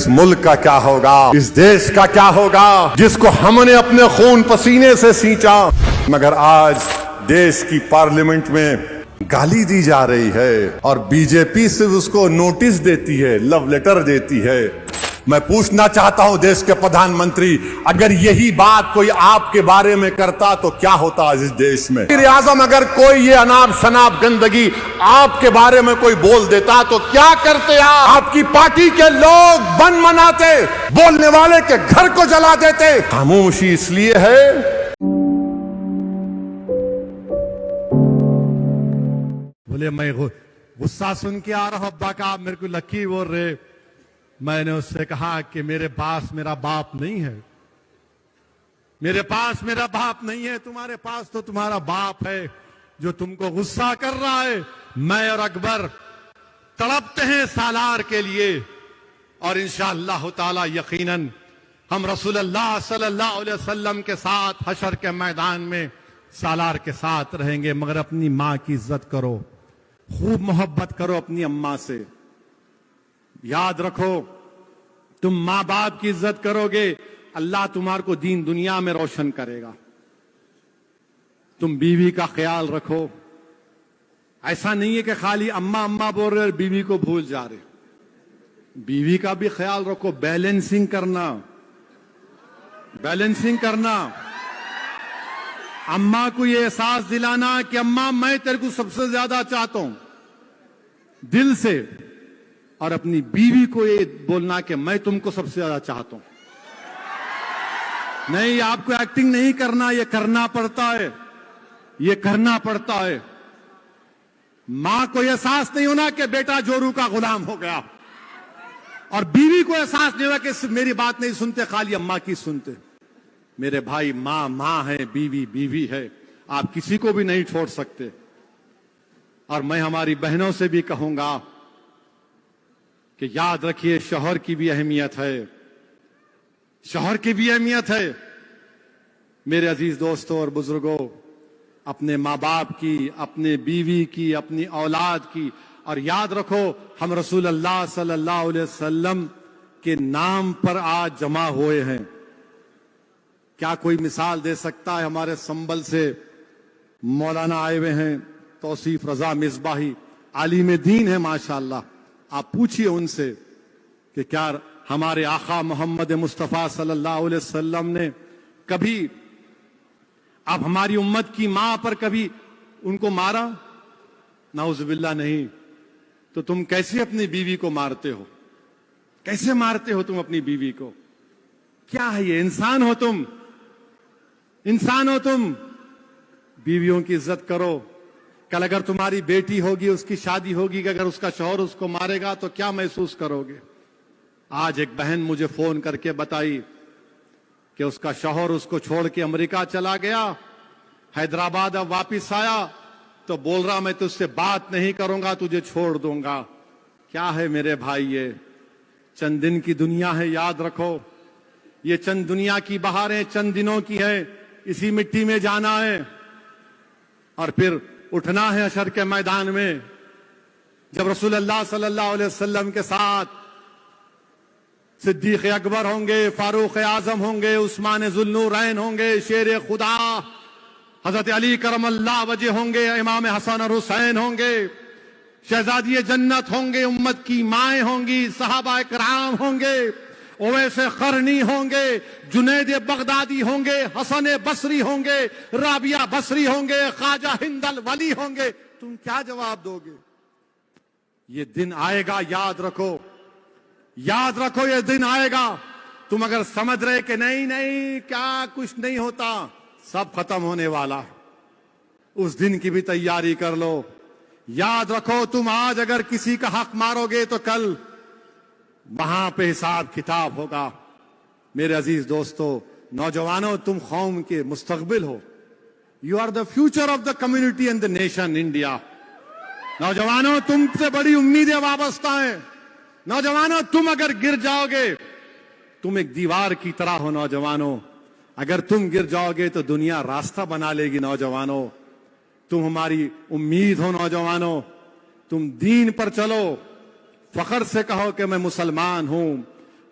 اس ملک کا کیا ہوگا، اس دیش کا کیا ہوگا جس کو ہم نے اپنے خون پسینے سے سینچا، مگر آج دیش کی پارلیمنٹ میں گالی دی جا رہی ہے اور بی جے پی صرف اس کو نوٹس دیتی ہے، لو لیٹر دیتی ہے۔ میں پوچھنا چاہتا ہوں دیش کے پردھان منتری، اگر یہی بات کوئی آپ کے بارے میں کرتا تو کیا ہوتا اس دیش میں؟ وزیر اعظم اگر کوئی یہ اناب شناب گندگی آپ کے بارے میں کوئی بول دیتا تو کیا کرتے آپ کی پارٹی کے لوگ بن مناتے، بولنے والے کے گھر کو جلا دیتے؟ خاموشی اس لیے ہے بولے میں غصہ سن کے آ رہا ہوں ابا کا، میرے کو لکی بول رہے۔ میں نے اس سے کہا کہ میرے پاس میرا باپ نہیں ہے، میرے پاس میرا باپ نہیں ہے، تمہارے پاس تو تمہارا باپ ہے جو تم کو غصہ کر رہا ہے۔ میں اور اکبر تڑپتے ہیں سالار کے لیے، اور انشاءاللہ تعالی یقیناً ہم رسول اللہ صلی اللہ علیہ وسلم کے ساتھ حشر کے میدان میں سالار کے ساتھ رہیں گے۔ مگر اپنی ماں کی عزت کرو، خوب محبت کرو اپنی اماں سے۔ یاد رکھو، تم ماں باپ کی عزت کرو گے، اللہ تمہارے کو دین دنیا میں روشن کرے گا۔ تم بیوی کا خیال رکھو، ایسا نہیں ہے کہ خالی اماں اماں بول رہے بیوی کو بھول جا رہے۔ بیوی کا بھی خیال رکھو، بیلنسنگ کرنا۔ اماں کو یہ احساس دلانا کہ اماں میں تیرے کو سب سے زیادہ چاہتا ہوں دل سے، اور اپنی بیوی کو یہ بولنا کہ میں تم کو سب سے زیادہ چاہتا ہوں۔ نہیں، آپ کو ایکٹنگ نہیں کرنا، یہ کرنا پڑتا ہے۔ ماں کو احساس نہیں ہونا کہ بیٹا جورو کا غلام ہو گیا، اور بیوی کو احساس نہیں ہونا کہ صرف میری بات نہیں سنتے، خالی اماں کی سنتے۔ میرے بھائی، ماں ماں ہے، بیوی بیوی ہے، آپ کسی کو بھی نہیں چھوڑ سکتے۔ اور میں ہماری بہنوں سے بھی کہوں گا کہ یاد رکھیے، شوہر کی بھی اہمیت ہے۔ میرے عزیز دوستوں اور بزرگوں، اپنے ماں باپ کی، اپنے بیوی کی، اپنی اولاد کی، اور یاد رکھو ہم رسول اللہ صلی اللہ علیہ وسلم کے نام پر آج جمع ہوئے ہیں۔ کیا کوئی مثال دے سکتا ہے؟ ہمارے سنبل سے مولانا آئے ہوئے ہیں، توصیف رضا مصباحی، عالم دین ہے ماشاءاللہ۔ آپ پوچھئے ان سے کہ کیا ہمارے آقا محمد مصطفیٰ صلی اللہ علیہ وسلم نے کبھی اب ہماری امت کی ماں پر کبھی ان کو مارا؟ نعوذ باللہ نہیں۔ تو تم کیسے اپنی بیوی کو مارتے ہو؟ کیسے مارتے ہو تم اپنی بیوی کو؟ کیا ہے یہ؟ انسان ہو تم۔ بیویوں کی عزت کرو۔ کل اگر تمہاری بیٹی ہوگی، اس کی شادی ہوگی، کہ اگر اس کا شوہر اس کو مارے گا تو کیا محسوس کرو گے؟ آج ایک بہن مجھے فون کر کے بتائی کہ اس کا شوہر اس کو چھوڑ کے امریکہ چلا گیا، حیدرآباد اب واپس آیا تو بول رہا میں تجھ سے بات نہیں کروں گا، تجھے چھوڑ دوں گا۔ کیا ہے میرے بھائی؟ یہ چند دن کی دنیا ہے، یاد رکھو۔ یہ چند دنیا کی بہاریں چند دنوں کی ہے، اسی مٹی میں جانا ہے اور پھر اٹھنا ہے حشر کے میدان میں، جب رسول اللہ صلی اللہ علیہ وسلم کے ساتھ صدیق اکبر ہوں گے، فاروق اعظم ہوں گے، عثمان ذوالنورین ہوں گے، شیر خدا حضرت علی کرم اللہ وجہ ہوں گے، امام حسن اور حسین ہوں گے، شہزادی جنت ہوں گے، امت کی مائیں ہوں گی، صحابہ کرام ہوں گے، اویس قرنی ہوں گے، جنید بغدادی ہوں گے، حسن بصری ہوں گے، رابعہ بصری ہوں گے، خواجہ ہند الولی ہوں گے۔ تم کیا جواب دو گے؟ یہ دن آئے گا، یاد رکھو یہ دن آئے گا۔ تم اگر سمجھ رہے کہ نہیں کیا کچھ نہیں ہوتا، سب ختم ہونے والا، اس دن کی بھی تیاری کر لو۔ یاد رکھو، تم آج اگر کسی کا حق مارو گے تو کل وہاں پہ حساب کتاب ہوگا۔ میرے عزیز دوستو، نوجوانوں، تم قوم کے مستقبل ہو۔ You are the future of the community and the nation India. نوجوانوں، تم سے بڑی امیدیں وابستہ ہیں۔ نوجوانوں، تم اگر گر جاؤ گے، تم ایک دیوار کی طرح ہو۔ نوجوانوں، اگر تم گر جاؤ گے تو دنیا راستہ بنا لے گی۔ نوجوانوں، تم ہماری امید ہو۔ نوجوانوں، تم دین پر چلو، فخر سے کہو کہ میں مسلمان ہوں،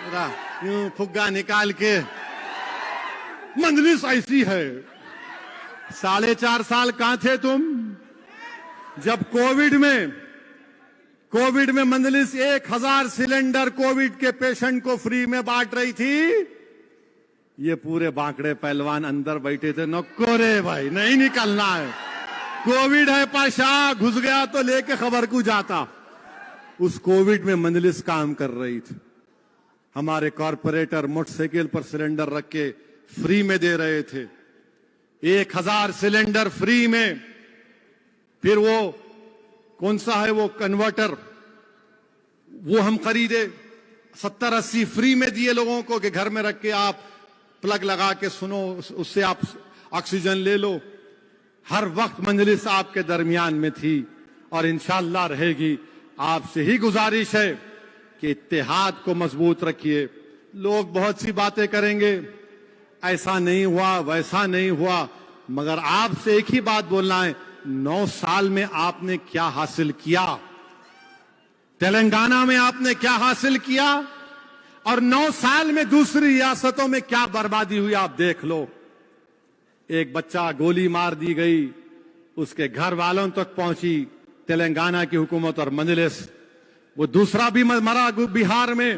ذرا یوں پھگا نکال کے. مجلس ایسی ہے. 4.5 سال کہاں تھے تم جب کووڈ میں مجلس 1000 سلنڈر کووڈ کے پیشنٹ کو فری میں بانٹ رہی تھی. یہ پورے بانکڑے پہلوان اندر بیٹھے تھے. نکو رے بھائی نہیں نکلنا ہے, کووڈ ہے پاشا, گھس گیا تو لے کے خبر کو جاتا. اس کووڈ میں مجلس کام کر رہی تھی. ہمارے کارپوریٹر موٹر سائیکل پر سلنڈر رکھ کے فری میں دے رہے تھے. 1000 سلنڈر فری میں. پھر وہ کون سا ہے وہ کنورٹر, وہ ہم خریدے. 70-80 فری میں دیے لوگوں کو کہ گھر میں رکھ کے آپ پلگ لگا کے سنو, اس سے آپ آکسیجن لے لو. ہر وقت مجلس آپ کے درمیان میں تھی اور انشاءاللہ رہے گی. آپ سے ہی گزارش ہے کہ اتحاد کو مضبوط رکھیے. لوگ بہت سی باتیں کریں گے, ایسا نہیں ہوا ویسا نہیں ہوا, مگر آپ سے ایک ہی بات بولنا ہے, 9 سال میں آپ نے کیا حاصل کیا, تلنگانہ میں آپ نے کیا حاصل کیا, اور 9 سال میں دوسری ریاستوں میں کیا بربادی ہوئی آپ دیکھ لو. ایک بچہ گولی مار دی گئی, اس کے گھر والوں تک پہنچی تلنگانہ کی حکومت اور مجلس. وہ دوسرا بھی مرا بہار میں,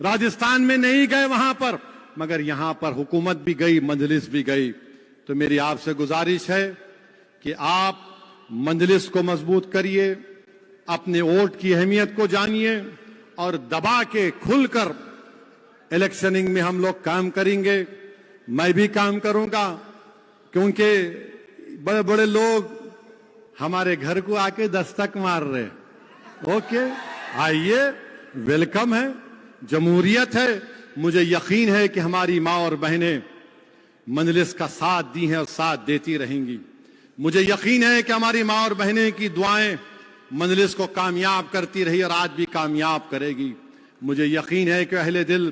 راجستھان میں نہیں گئے وہاں پر, مگر یہاں پر حکومت بھی گئی, مجلس بھی گئی. تو میری آپ سے گزارش ہے کہ آپ مجلس کو مضبوط کریے, اپنے ووٹ کی اہمیت کو جانیے, اور دبا کے کھل کر الیکشننگ میں ہم لوگ کام کریں گے. میں بھی کام کروں گا, کیونکہ بڑے بڑے لوگ ہمارے گھر کو آ کے دستک مار رہے. اوکے, آئیے, ویلکم ہے, جمہوریت ہے. مجھے یقین ہے کہ ہماری ماں اور بہنیں مجلس کا ساتھ دی ہیں اور ساتھ دیتی رہیں گی. مجھے یقین ہے کہ ہماری ماں اور بہنیں کی دعائیں مجلس کو کامیاب کرتی رہی اور آج بھی کامیاب کرے گی. مجھے یقین ہے کہ اہل دل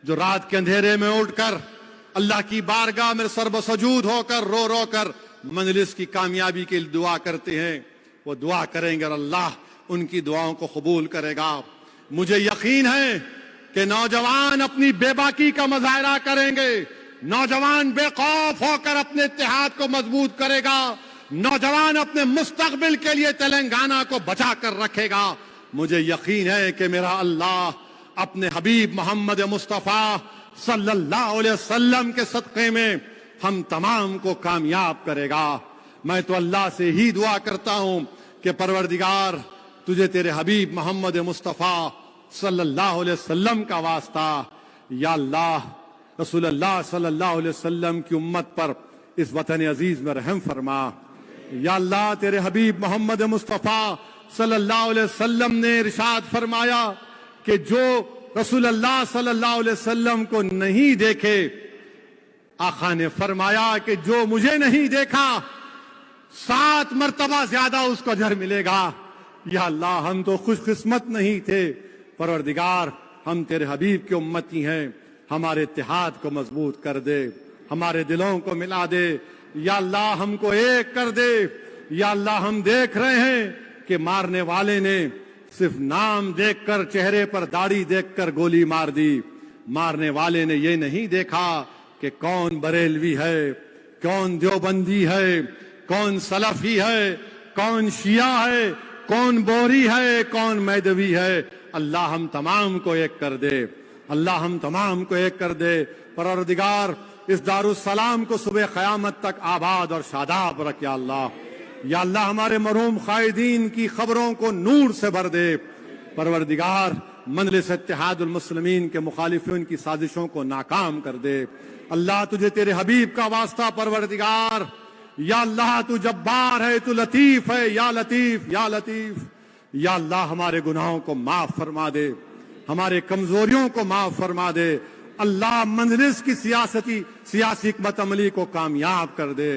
جو رات کے اندھیرے میں اٹھ کر اللہ کی بارگاہ میں سر بسجود ہو کر رو رو کر مجلس کی کامیابی کے لیے دعا کرتے ہیں, وہ دعا کریں گے اور اللہ ان کی دعاؤں کو قبول کرے گا. مجھے یقین ہے کہ نوجوان اپنی بے باکی کا مظاہرہ کریں گے, نوجوان بے خوف ہو کر اپنے اتحاد کو مضبوط کرے گا, نوجوان اپنے مستقبل کے لیے تلنگانہ کو بچا کر رکھے گا. مجھے یقین ہے کہ میرا اللہ اپنے حبیب محمد مصطفیٰ صلی اللہ علیہ وسلم کے صدقے میں ہم تمام کو کامیاب کرے گا. میں تو اللہ سے ہی دعا کرتا ہوں کہ پروردگار تجھے تیرے حبیب محمد مصطفیٰ صلی اللہ علیہ وسلم کا واسطہ, یا اللہ رسول اللہ صلی اللہ علیہ وسلم کی امت پر اس وطن عزیز میں رحم فرما. یا اللہ تیرے حبیب محمد مصطفیٰ صلی اللہ علیہ وسلم نے ارشاد فرمایا کہ جو رسول اللہ صلی اللہ علیہ وسلم کو نہیں دیکھے, آقا نے فرمایا کہ جو مجھے نہیں دیکھا 7 مرتبہ زیادہ اس کو اجر ملے گا. یا اللہ ہم تو خوش قسمت نہیں تھے, پروردگار ہم تیرے حبیب کی امتی ہیں, ہمارے اتحاد کو مضبوط کر دے, ہمارے دلوں کو ملا دے. یا اللہ ہم کو ایک کر دے. یا اللہ ہم دیکھ رہے ہیں کہ مارنے والے نے صرف نام دیکھ کر, چہرے پر داڑھی دیکھ کر گولی مار دی. مارنے والے نے یہ نہیں دیکھا کہ کون بریلوی ہے, کون دیوبندی ہے, کون سلفی ہے, کون شیعہ ہے, کون بوری ہے, کون میدوی ہے. اللہ ہم تمام کو ایک کر دے, اللہ ہم تمام کو ایک کر دے. پروردگار اس دارالسلام کو صبح قیامت تک آباد اور شاداب رکھ یا اللہ. یا اللہ ہمارے مرحوم قائدین کی خبروں کو نور سے بھر دے. پروردگار مجلس اتحاد المسلمین کے مخالفین کی سازشوں کو ناکام کر دے. اللہ تجھے تیرے حبیب کا واسطہ پروردگار, یا اللہ تو جبار ہے, تو لطیف ہے, یا لطیف یا لطیف. یا اللہ ہمارے گناہوں کو معاف فرما دے, ہمارے کمزوریوں کو معاف فرما دے. اللہ مجلس کی سیاسی حکمت عملی کو کامیاب کر دے.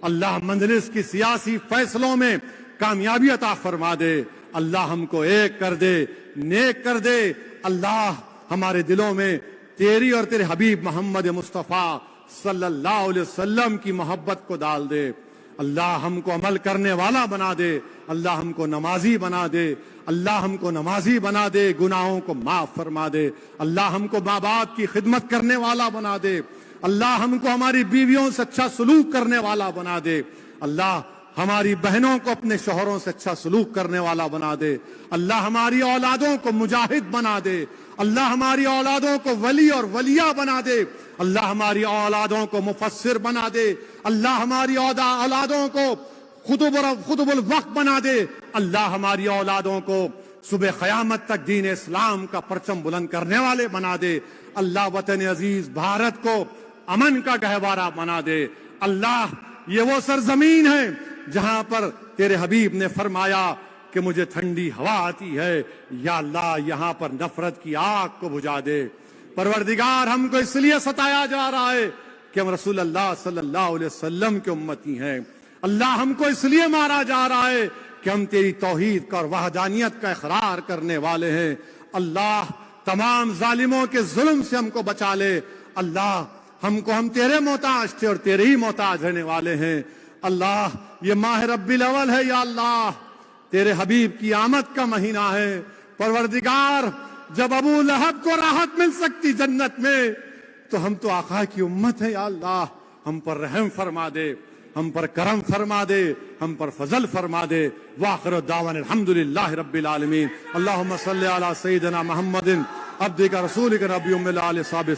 اللہ مجلس کی سیاسی فیصلوں میں کامیابی عطا فرما دے. اللہ ہم کو ایک کر دے, نیک کر دے. اللہ ہمارے دلوں میں تیری اور تیرے حبیب محمد مصطفیٰ صلی اللہ علیہ وسلم کی محبت کو ڈال دے. اللہ ہم کو عمل کرنے والا بنا دے، اللہ ہم کو نمازی بنا دے، اللہ ہم کو نمازی بنا دے، گناہوں کو معاف فرما دے، اللہ ہم کو ماں باپ کی خدمت کرنے والا بنا دے، اللہ ہم کو ہماری بیویوں سے اچھا سلوک کرنے والا بنا دے، اللہ ہماری بہنوں کو اپنے شوہروں سے اچھا سلوک کرنے والا بنا دے، اللہ ہماری اولادوں کو مجاہد بنا دے، اللہ ہماری اولادوں کو ولی اور ولیہ بنا دے، اللہ ہماری اولادوں کو مفسر بنا دے، اللہ ہماری اولادوں کو خطب الوقت بنا دے، اللہ ہماری اولادوں کو صبح قیامت تک دین اسلام کا پرچم بلند کرنے والے بنا دے، اللہ وطن عزیز بھارت کو امن کا گہوارہ بنا دے، اللہ یہ وہ سرزمین ہے جہاں پر تیرے حبیب نے فرمایا کہ مجھے ٹھنڈی ہوا آتی ہے، یا اللہ یہاں پر نفرت کی آگ کو بجھا دے۔ پروردگار ہم کو اس لیے ستایا جا رہا ہے کہ ہم رسول اللہ صلی اللہ علیہ وسلم کے امتی ہیں، اللہ ہم کو اس لیے مارا جا رہا ہے کہ ہم تیری توحید کا اور وحدانیت کا اقرار کرنے والے ہیں، اللہ تمام ظالموں کے ظلم سے ہم کو بچا لے، اللہ ہم تیرے محتاج تھے اور تیرے ہی محتاج رہنے والے ہیں، اللہ یہ ماہ ربیع الاول ہے، یا اللہ تیرے حبیب کی آمد کا مہینہ ہے، پروردگار جب ابو لہب کو راحت مل سکتی جنت میں تو ہم تو آقا کی امت ہے، یا اللہ ہم پر رحم فرما دے، ہم پر کرم فرما دے، ہم پر فضل فرما دے، وآخر دعوانا الحمدللہ رب العالمین، اللہم صلی علی سیدنا محمد عبدک رسولک نبی ام الآل صحابہ